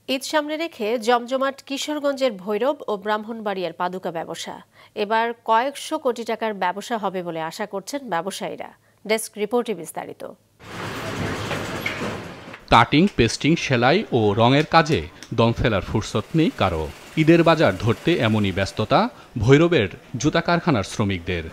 ঈদ সামনে রেখে জমজমাট কিশোরগঞ্জের ভৈরব ও ব্রাহ্মণবাড়িয়ার পাদুকা ব্যবসা। এবার কয়েকশো কোটি টাকার ব্যবসা হবে বলে আশা করছেন ব্যবসায়ীরা। ডেস্ক রিপোর্টে বিস্তারিত। কাটিং, পেস্টিং, সেলাই ও রঙের কাজে দম ফেলার ফুরসত নেই কারো। ঈদের বাজার ধরতে এমনই ব্যস্ততা ভৈরবের জুতা কারখানার শ্রমিকদের।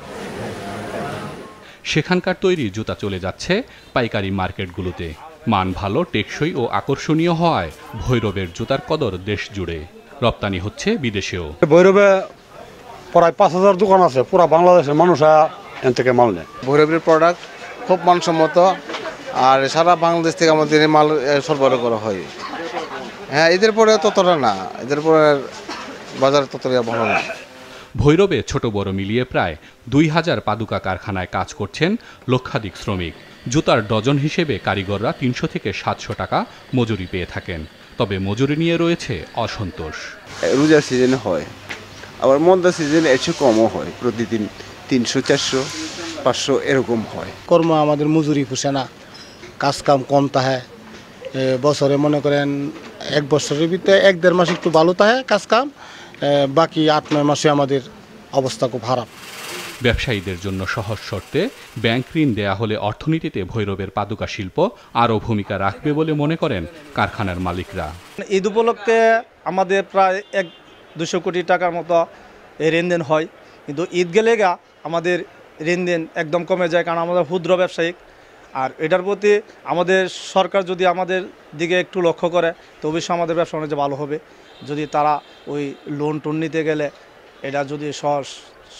সেখানকার তৈরি জুতা চলে যাচ্ছে পাইকারি মার্কেটগুলোতে। মান ভালো, টেকসই ও আকর্ষণীয় হওয়ায় ভৈরবের জুতার কদর দেশ জুড়ে। রপ্তানি হচ্ছে বিদেশেও। ভৈরবে প্রায় 5,000 দোকান আছে, পুরো বাংলাদেশের মানুষ এখান থেকে মাল নেয়। ভৈরবের প্রোডাক্ট খুব মানসম্মত, আর সারা বাংলাদেশ থেকে আমাদের মাল সরবরাহ করা হয়। হ্যাঁ, এদের পরে ততটা না, এদের পরে বাজার ততটা ভালো না। ভৈরবে ছোট বড় মিলিয়ে প্রায় 2,000 পাদুকা কারখানায় কাজ করছেন লক্ষাধিক শ্রমিক। জুতার ডজন হিসেবে কারিগররা 300 থেকে 700 টাকা মজুরি পেয়ে থাকেন। তবে মজুরি নিয়ে রয়েছে অসন্তোষ। রোজার সিজনে হয়, আবার মন্দা সিজনে একটু কমও হয়, প্রতিদিন 300, 400, 500 এরকম হয়। কর্ম আমাদের মজুরি পুষে না, কাজ কাম কম থাকে। বছরে মনে করেন 1 বছরের ভিতরে 1-1.5 মাস একটু ভালো থাকে কাজ কাম, বাকি 8-9 মাসে আমাদের অবস্থা খুব খারাপ। ব্যবসায়ীদের জন্য সহজ শর্তে ব্যাংক ঋণ দেয়া হলে অর্থনীতিতে ভৈরবের পাদুকা শিল্প আরও ভূমিকা রাখবে বলে মনে করেন কারখানার মালিকরা। ঈদ উপলক্ষে আমাদের প্রায় 100-200 কোটি টাকার মতো লেনদেন হয়, কিন্তু ঈদ গেলে আমাদের লেনদেন একদম কমে যায়, কারণ আমাদের ক্ষুদ্র ব্যবসায়িক। আর এটার প্রতি আমাদের সরকার যদি আমাদের দিকে একটু লক্ষ্য করে তো অবশ্যই আমাদের ব্যবসা অনেক ভালো হবে। যদি তারা ওই লোন টোন নিতে গেলে এটা যদি সহজ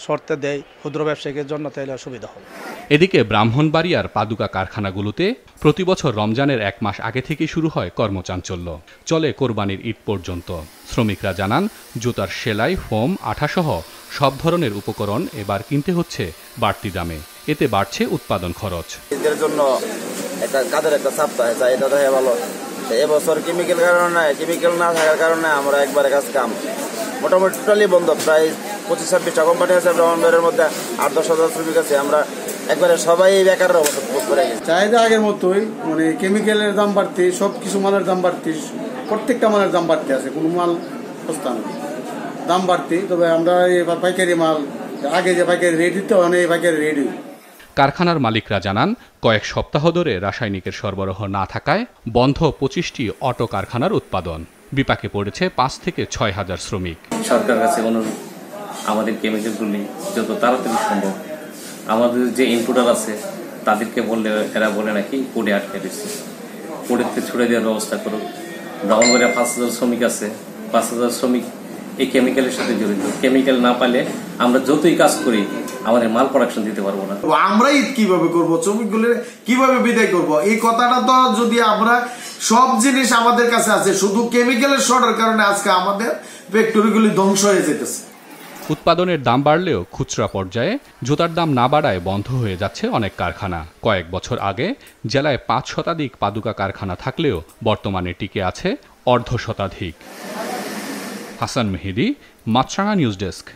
শর্তে দেয় ক্ষুদ্র ব্যবসায়ীদের জন্য, তাহলে সুবিধা হবে। এদিকে ব্রাহ্মণবাড়িয়ার পাদুকা কারখানাগুলোতে প্রতি বছর রমজানের 1 মাস আগে থেকে শুরু হয় কর্মচাঞ্চল্য, চলে কোরবানির ঈদ পর্যন্ত। শ্রমিকরা জানান, জুতার সেলাই, ফোম, আঠাসহ সব ধরনের উপকরণ এবার কিনতে হচ্ছে বাড়তি দামে। এতে বাড়ছে উৎপাদন খরচ। এদের জন্য একটা কাজের একটা চাপ থাকে, এটা দেখে ভালো। এবছর কেমিক্যাল না থাকার কারণে আমরা একবারে কাজ কাম মোটামুটি টোটালি বন্ধ। প্রায় 25-26টা কোম্পানি আছে ব্রাহ্মণবাড়িয়ার মধ্যে, 8-10 হাজার শ্রমিক আছে। আমরা একবারে সবাই বেকার অবস্থা করে গেছি। চাহিদা আগের মতোই, মানে কেমিক্যালের দাম বাড়তে, সব কিছু মালের দাম বাড়তে, প্রত্যেকটা মালের দাম বাড়তে আছে, কোনো মাল সস্তা না, দাম বাড়তে। তবে আমরা এবার পাইকারি মাল, আগে যে পাইকারি রেট দিতে হয়, এই পাইকারি রেট। কারখানার মালিকরা জানান, কয়েক সপ্তাহ ধরে রাসায়নিকের সরবরাহ না থাকায় বন্ধ 25টি অটো কারখানার উৎপাদন। বিপাকে পড়েছে 5 থেকে 6 হাজার শ্রমিক। সরকার কাছে অনুরোধ, আমাদের কেমিক্যালগুলি যত তাড়াতাড়ি সম্ভব আমাদের যে ইনপুটার আছে তাদেরকে বললে এরা বলে নাকি কোডে আটকে দিচ্ছে, কোডেতে ছুড়ে দেওয়ার ব্যবস্থা করুক। ব্রাহ্মণবাড়িয়া 5,000 শ্রমিক আছে, 5,000 শ্রমিক এই কেমিক্যালের সাথে জড়িত। কেমিক্যাল না পালে আমরা যতই কাজ করি আমাদের মাল প্রোডাকশন দিতে পারবো না। আমরা ঈদ কিভাবে করবো, শ্রমিকগুলো কিভাবে বিদায় করবো, এই কথাটা তো যদি আমরা সব জিনিস আমাদের কাছে আছে, শুধু কেমিক্যালের শর্টের কারণে আজকে আমাদের ফ্যাক্টরিগুলি ধ্বংস হয়ে যেতেছে। উৎপাদনের দাম বাড়লেও খুচরা পর্যায়ে জুতার দাম না বাড়ায় বন্ধ হয়ে যাচ্ছে অনেক কারখানা। কয়েক বছর আগে জেলায় 5 শতাধিক পাদুকা কারখানা থাকলেও বর্তমানে টিকে আছে অর্ধ শতাধিক। হাসান মেহেদী, মাছরাঙা নিউজ ডেস্ক।